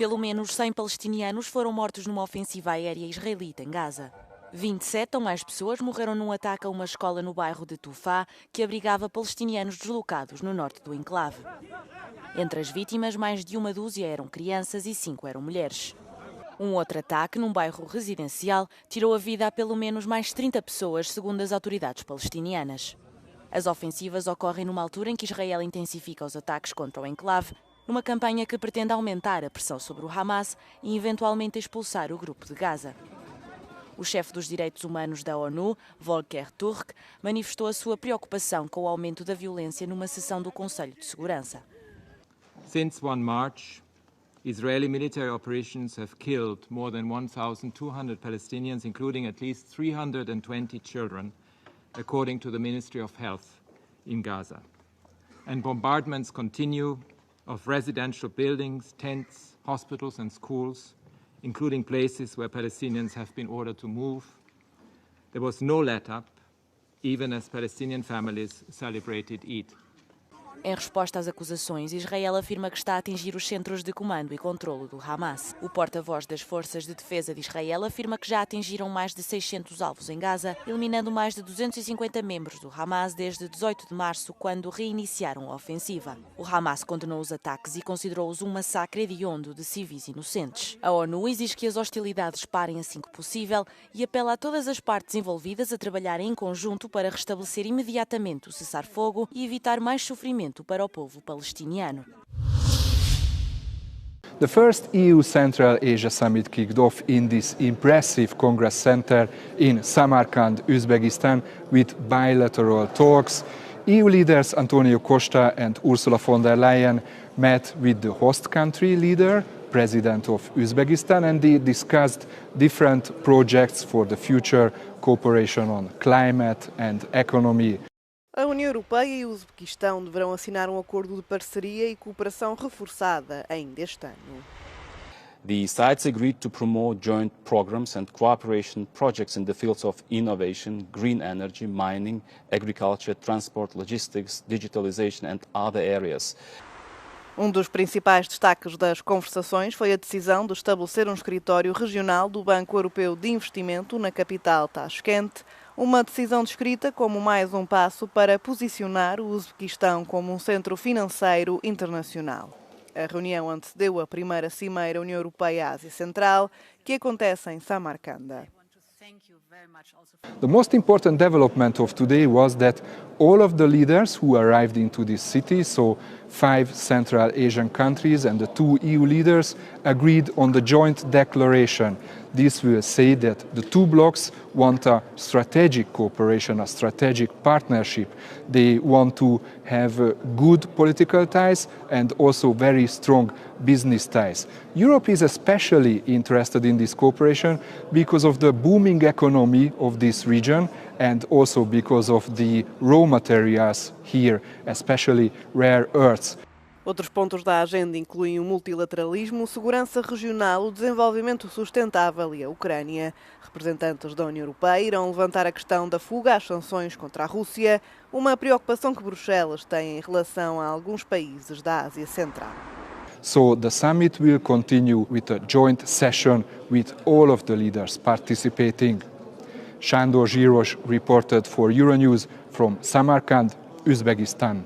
Pelo menos 100 palestinianos foram mortos numa ofensiva aérea israelita em Gaza. 27 ou mais pessoas morreram num ataque a uma escola no bairro de Tufá, que abrigava palestinianos deslocados no norte do enclave. Entre as vítimas, mais de uma dúzia eram crianças e 5 eram mulheres. Um outro ataque num bairro residencial tirou a vida a pelo menos mais 30 pessoas, segundo as autoridades palestinianas. As ofensivas ocorrem numa altura em que Israel intensifica os ataques contra o enclave, numa campanha que pretende aumentar a pressão sobre o Hamas e eventualmente expulsar o grupo de Gaza. O chefe dos direitos humanos da ONU, Volker Turk, manifestou a sua preocupação com o aumento da violência numa sessão do Conselho de Segurança. Since 1 March, Israeli military operations have killed more than 1,200 Palestinians, including at least 320 children, according to the Ministry of Health in Gaza. And bombardments continue of residential buildings, tents, hospitals and schools, including places where Palestinians have been ordered to move. There was no let-up, even as Palestinian families celebrated Eid. Em resposta às acusações, Israel afirma que está a atingir os centros de comando e controlo do Hamas. O porta-voz das Forças de Defesa de Israel afirma que já atingiram mais de 600 alvos em Gaza, eliminando mais de 250 membros do Hamas desde 18 de março, quando reiniciaram a ofensiva. O Hamas condenou os ataques e considerou-os um massacre hediondo de civis inocentes. A ONU exige que as hostilidades parem assim que possível e apela a todas as partes envolvidas a trabalharem em conjunto para restabelecer imediatamente o cessar-fogo e evitar mais sofrimento para o povo palestiniano. The first EU Central Asia Summit kicked off in this impressive Congress Center in Samarkand, Uzbekistan, with bilateral talks. EU leaders Antonio Costa and Ursula von der Leyen met with the host country leader, President of Uzbekistan, and they discussed different projects for the future cooperation on climate and economy. A União Europeia e o Uzbequistão deverão assinar um acordo de parceria e cooperação reforçada ainda este ano. The sides agreed to promote joint programs and cooperation projects in the fields of innovation, green energy, mining, agriculture, transport, logistics, digitalization and other areas. Um dos principais destaques das conversações foi a decisão de estabelecer um escritório regional do Banco Europeu de Investimento na capital Tashkent, uma decisão descrita como mais um passo para posicionar o Uzbequistão como um centro financeiro internacional. A reunião antecedeu a primeira cimeira União Europeia-Ásia Central, que acontece em Samarcanda. The most important development of today was that all of the leaders who arrived into this city, so 5 Central Asian countries and the 2 EU leaders, agreed on the joint declaration. This will say that the 2 blocs want a strategic cooperation, a strategic partnership. They want to have good political ties and also very strong business ties. Europe is especially interested in this cooperation because of the booming economy of this region and also because of the raw materials here, especially rare earths. Outros pontos da agenda incluem o multilateralismo, segurança regional, o desenvolvimento sustentável e a Ucrânia. Representantes da União Europeia irão levantar a questão da fuga às sanções contra a Rússia, uma preocupação que Bruxelas tem em relação a alguns países da Ásia Central. So the summit will continue with a joint session with all of the leaders participating. Sándor Zsíros reported for Euronews from Samarkand, Uzbekistan.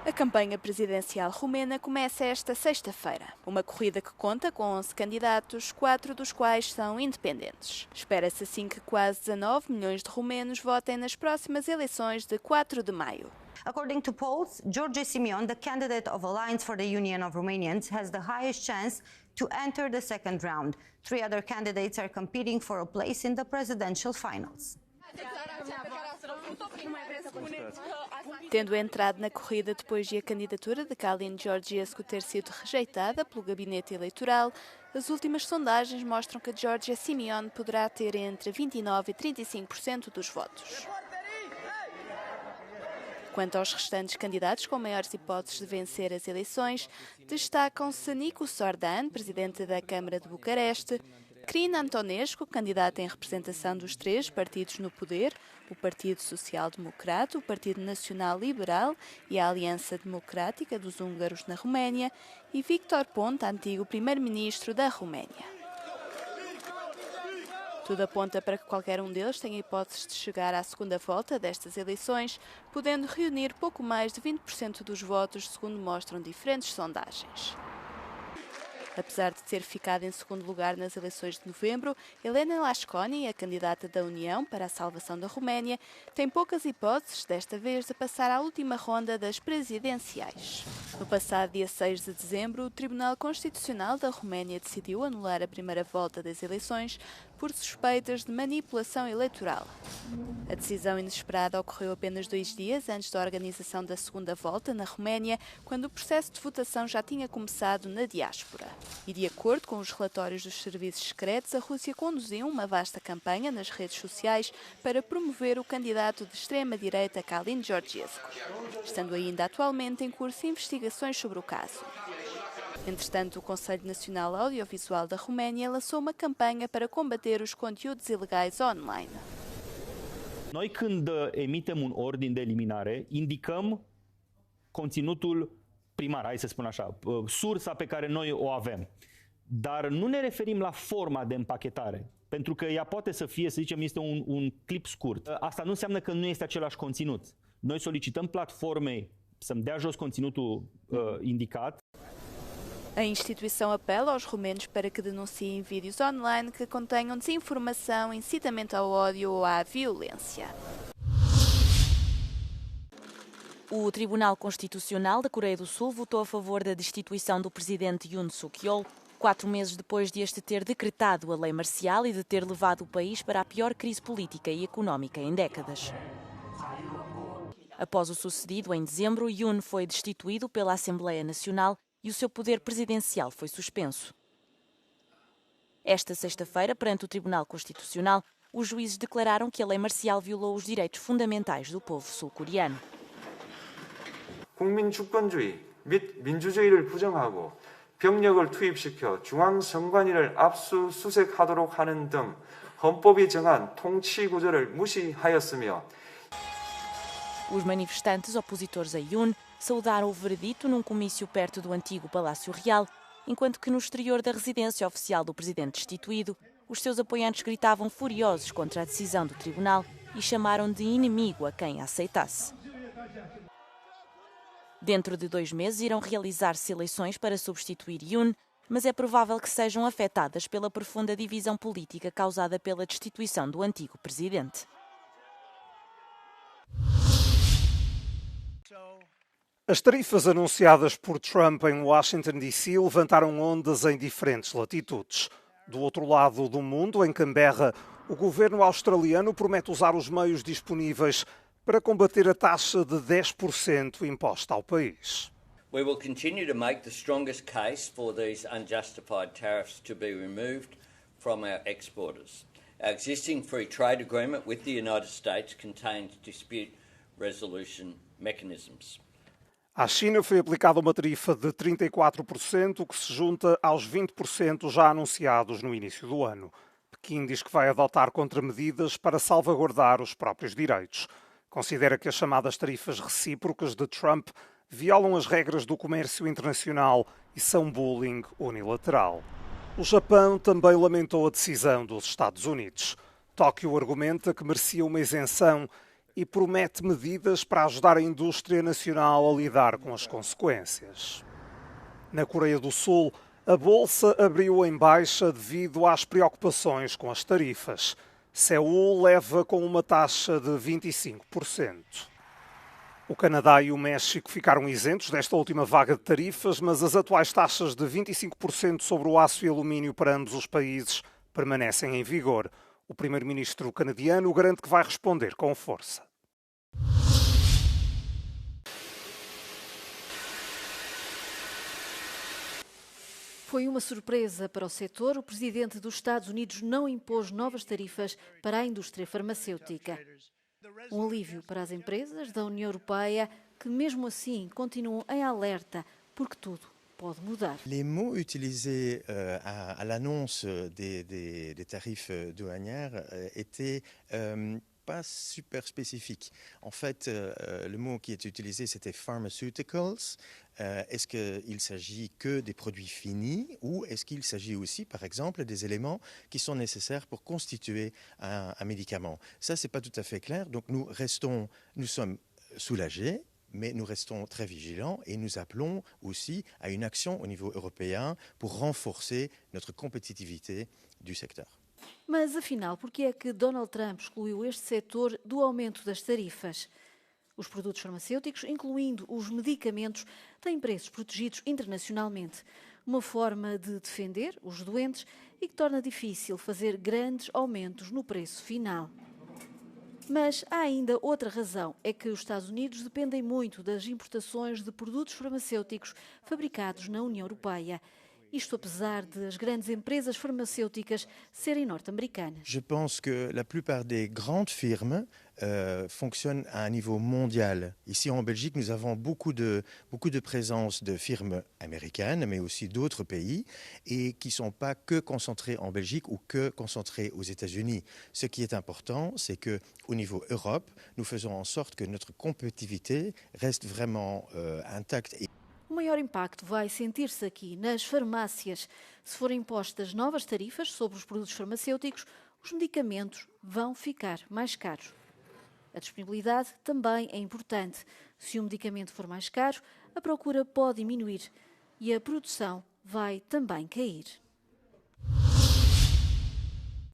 A campanha presidencial romena começa esta sexta-feira. Uma corrida que conta com 11 candidatos, 4 dos quais são independentes. Espera-se assim que quase 19 milhões de romenos votem nas próximas eleições de 4 de maio. According to polls, George Simeon, the candidate of Alliance for the Union of Romanians, has the highest chance to enter the second round. 3 other candidates are competing for a place in the presidential finals. Tendo entrado na corrida depois de a candidatura de Calin Georgescu ter sido rejeitada pelo gabinete eleitoral, as últimas sondagens mostram que Georgia Simeon poderá ter entre 29% e 35% dos votos. Quanto aos restantes candidatos com maiores hipóteses de vencer as eleições, destacam-se Nicu Sordan, presidente da Câmara de Bucareste, Cristina Antonescu, candidata em representação dos três partidos no poder, o Partido Social Democrata, o Partido Nacional Liberal e a Aliança Democrática dos Húngaros na Roménia, e Victor Ponta, antigo primeiro-ministro da Roménia. Tudo aponta para que qualquer um deles tenha hipóteses de chegar à segunda volta destas eleições, podendo reunir pouco mais de 20% dos votos, segundo mostram diferentes sondagens. Apesar de ter ficado em segundo lugar nas eleições de novembro, Helena Lasconi, a candidata da União para a salvação da Roménia, tem poucas hipóteses, desta vez, de passar à última ronda das presidenciais. No passado dia 6 de dezembro, o Tribunal Constitucional da Roménia decidiu anular a primeira volta das eleições por suspeitas de manipulação eleitoral. A decisão inesperada ocorreu apenas 2 dias antes da organização da segunda volta na Roménia, quando o processo de votação já tinha começado na diáspora. E de acordo com os relatórios dos serviços secretos, a Rússia conduziu uma vasta campanha nas redes sociais para promover o candidato de extrema-direita Kalin Georgescu, estando ainda atualmente em curso investigações sobre o caso. Entretanto, o Conselho Nacional Audiovisual da Roménia lançou uma campanha para combater os conteúdos ilegais online. Noi când emitem un ordin de eliminare, indicăm conținutul primar, hai să spun așa, sursa pe care noi o avem. Dar nu ne referim la forma de împachetare, pentru că ea poate să fie, să zicem, este un clip scurt. Asta nu înseamnă că nu este același conținut. Noi solicităm platformei să-mi dea jos conținutul indicat. A instituição apela aos romenos para que denunciem vídeos online que contenham desinformação, incitamento ao ódio ou à violência. O Tribunal Constitucional da Coreia do Sul votou a favor da destituição do presidente Yoon Suk-yeol, 4 meses depois de este ter decretado a lei marcial e de ter levado o país para a pior crise política e económica em décadas. Após o sucedido em dezembro, Yoon foi destituído pela Assembleia Nacional e o seu poder presidencial foi suspenso. Esta sexta-feira, perante o Tribunal Constitucional, os juízes declararam que a lei marcial violou os direitos fundamentais do povo sul-coreano. 국민 주권주의 및 민주주의를 부정하고 병력을 투입시켜 중앙선관위를 압수수색하도록 하는 등 헌법이 정한 통치 구조를 무시하였으며 Os manifestantes opositores a Yoon saudaram o veredito num comício perto do antigo Palácio Real, enquanto que no exterior da residência oficial do presidente destituído, os seus apoiantes gritavam furiosos contra a decisão do tribunal e chamaram de inimigo a quem a aceitasse. Dentro de 2 meses irão realizar-se eleições para substituir Yoon, mas é provável que sejam afetadas pela profunda divisão política causada pela destituição do antigo presidente. As tarifas anunciadas por Trump em Washington, D.C. levantaram ondas em diferentes latitudes. Do outro lado do mundo, em Canberra, o governo australiano promete usar os meios disponíveis para combater a taxa de 10% imposta ao país. We will continue to make the strongest case for these unjustified tariffs to be removed from our exporters. Our existing free trade agreement with the United States contains dispute resolution mechanisms. À China foi aplicada uma tarifa de 34%, que se junta aos 20% já anunciados no início do ano. Pequim diz que vai adotar contramedidas para salvaguardar os próprios direitos. Considera que as chamadas tarifas recíprocas de Trump violam as regras do comércio internacional e são bullying unilateral. O Japão também lamentou a decisão dos Estados Unidos. Tóquio argumenta que merecia uma isenção e promete medidas para ajudar a indústria nacional a lidar com as consequências. Na Coreia do Sul, a bolsa abriu em baixa devido às preocupações com as tarifas. Seul leva com uma taxa de 25%. O Canadá e o México ficaram isentos desta última vaga de tarifas, mas as atuais taxas de 25% sobre o aço e alumínio para ambos os países permanecem em vigor. O primeiro-ministro canadiano garante que vai responder com força. Foi uma surpresa para o setor. O presidente dos Estados Unidos não impôs novas tarifas para a indústria farmacêutica. Um alívio para as empresas da União Europeia que, mesmo assim, continuam em alerta, porque tudo pode mudar. Les mots utilisés à l'annonce des tarifs douanières étaient pas super spécifiques. En fait, le mot qui était utilisé, c'était pharmaceuticals. Est-ce qu'il s'agit que des produits finis ou est-ce qu'il s'agit aussi, par exemple, des éléments qui sont nécessaires pour constituer un médicament? Ça, c'est pas tout à fait clair. Donc, nous sommes soulagés, mais nous restons très vigilants et nous appelons aussi à une action au niveau européen pour renforcer notre compétitivité du secteur. Mas, afinal, por que é que Donald Trump excluiu este setor do aumento das tarifas? Os produtos farmacêuticos, incluindo os medicamentos, têm preços protegidos internacionalmente. Uma forma de defender os doentes e que torna difícil fazer grandes aumentos no preço final. Mas há ainda outra razão, é que os Estados Unidos dependem muito das importações de produtos farmacêuticos fabricados na União Europeia. Isto apesar de as grandes empresas farmacêuticas serem norte-americanas. Je pense que la plupart des grandes firmes fonctionnent à un niveau mondial. Ici en Belgique, nous avons beaucoup de présence de firmes américaines, mais aussi d'autres pays, et qui ne sont pas que concentrées en Belgique ou que concentrées aux États-Unis. Ce qui est important, c'est qu'au niveau Europe, nous faisons en sorte que notre compétitivité reste vraiment intacte. O maior impacto vai sentir-se aqui nas farmácias. Se forem impostas novas tarifas sobre os produtos farmacêuticos, os medicamentos vão ficar mais caros. A disponibilidade também é importante. Se um medicamento for mais caro, a procura pode diminuir e a produção vai também cair.